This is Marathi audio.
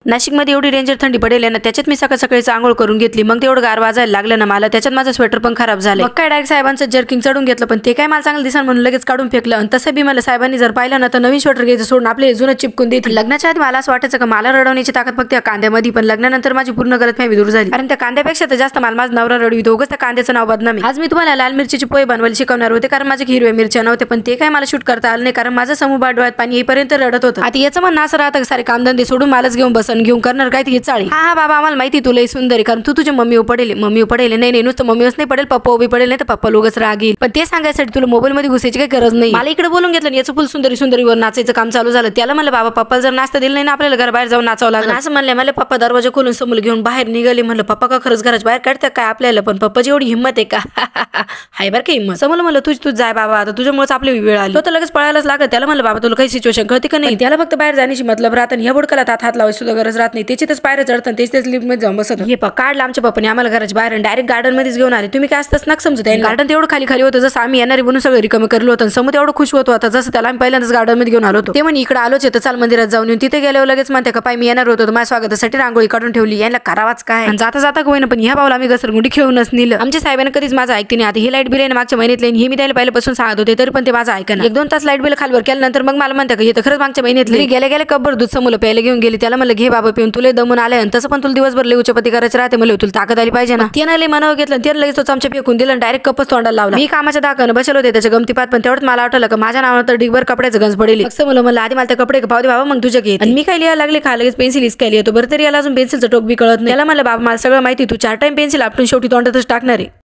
नाशिकमध्ये एवढी डेंजर थंडी पडेल ना, त्याच्यात मी सकाळ सकाळीच आंघोळ करून घेतली. मग तेवढं गार वाजायला लागलं ना मला, त्याच्यात माझं स्वेटर पण खराब झालं. मग काय डायरेक्ट साहेबांचं जर्किंग चढून घेतलं, पण ते काय मला चांगलं दिसणार म्हणून लगेच काढून फेकलं. आणि तसं बी मला साहेबांनी जर पाहिलं ना तर नवीन स्वेटर घ्यायचं सोडून आपले जुनं चिपकून देतील. लग्नाच्या आधी मला असं वाटायचं का मला रडवण्याची ताकद फक्त कांद्यामध्ये, पण लग्नानंतर माझी पूर्ण गलतफहमी दूर झाली. कारण त्या कांद्यापेक्षा तर जास्त मला माझा नवरा रडवितो, उगाच त्या कांद्याचं नाव बदनामी. आज मी तुम्हाला लाल मिरचीची पोहे बनवायला शिकवणार होते, कारण माझे हिरव्या मिरच्या नव्हते, पण ते काय मला शूट करता आलं नाही, कारण माझं समूह डोळ्यात पाणी येईपर्यंत रडत होतं. आता याचं म्हणणं असं राहतं सारे कामधंदे सोडून मलाच घेऊन बसन, घेऊन करणार काय ती चाळी. हा बाबा आम्हाला माहिती तुला सुंदर, कारण तू तुझ्या मम्मी पडेल नाही नुसतं मम्मीच नाही पडेल, पप्पा उभी पडेल, नाही तर पप्पा लोकच रागील. पण ते सांगायसाठी तुला मोबाईल मध्ये घुसायची काही गरज नाही. मला इकडे बोलून घेतलं, याचं फुल सुंदरीवर नाचायचं काम चालू झालं. त्याला म्हणलं बाबा पप्पा जर नाश्ता दिला नाही ना आपल्याला घराबाहेर जाऊन नाचावं लागलं. असं म्हणलं मला पप्पा दरवाजा खोलून समोर घेऊन बाहेर निघाले. म्हणलं पप्पा का खरंच घराच्या बाहेर काढतात काय आपल्याला, पण पप्पाची एवढी हिंमत आहे का? हाय बरं काही हिंमत. समोर म्हणलं तू जाय बाबा, आता तुझ्यामुळेच आपली वेळ आली. तो तर लगेच पळायलाच लागत. त्याला म्हणलं बाबा तुला काही सिच्युएशन कळते का नाही? त्याला फक्त बाहेर जाण्याची मतलब राहत आणि ह्या बुडकाला हात लावायची सुद्धा गरज राहत नाही. त्याच्यातच पायऱ्या चढतात, तेच लिफ्ट मध्ये जाऊन बसत. हे काढलं आमच्या पप्पाने आम्हाला घराच्या बाहेर डायरेक्ट गार्डन मध्येच घेऊन आले. तुम्ही काय असताच नका समजत. गार्डन तेवढं खाली होतं जसं आम्ही येणारी बनून सगळं रिकामी करलो होतं. समोर एवढं खुश होतो आता जसं त्याला आम्ही पहिल्यांदाच गार्डन मध्ये घेऊन आलो होतो. ते म्हणे इकडे आलोच तर चाल मंदिरात जाऊन येऊन. तिथे गेल्यावर लगेच म्हणते का पाय मी येणार होतो, माझ्या स्वागतासाठी रांगोळी काढून ठेवली. याला करावाच काय, जाता जाता होईना, पण ह्या भाऊला आम्ही घसरगुंडी खेळूनच नेलं. आमच्या साहेबांनी कधीच माझं ऐकते नाही. आता ही लाईट बिल आहे मागच्या महिन्यातले, हे मी त्याला पहिल्यापासून सांगत होते तरी पण ते माझं ऐकना. 1-2 तास लाईट बिल खालीवर केल्यानंतर मग मला म्हणते का हे तर खरंच मागच्या महिन्यातले. गेल्या कब्बर दूध समोर प्यायला घेऊन गेली. त्याला म्हणलं घे बाबा पिऊन, तुला दमून आले आणि तसं पण तुला दिवसभर लई उच्चपती करायचं राहते, मला तुला ताकद आली पाहिजे ना. त्यानं लई मनावर घेतलं, त्याला लगेच तो चमचा फेकून दिला, डायरेक्ट कपच तोंडाला लावला. मी कामाच्या दाखवणं बसलो होते त्याच्या गमतीपात, पण तेवढंच मला आठवलं का माझ्या नावानं तर डिगभर कपड्याचं गंज पडेल. असं मला आधी मला कपडे पाहू दे बाबा मग तुझ्या घे. आणि मी काय लिहायला लागले खा लगेच पेन्सिल हिसकायला येतो. बरं तरी याला अजून पेन्सिलचं टोक बी कळत नाही. त्याला मला बाबा मला सगळं माहिती, तू 4 टाइम पेन्सिल आपटून शेवटी तोंडातच टाकणार आहे.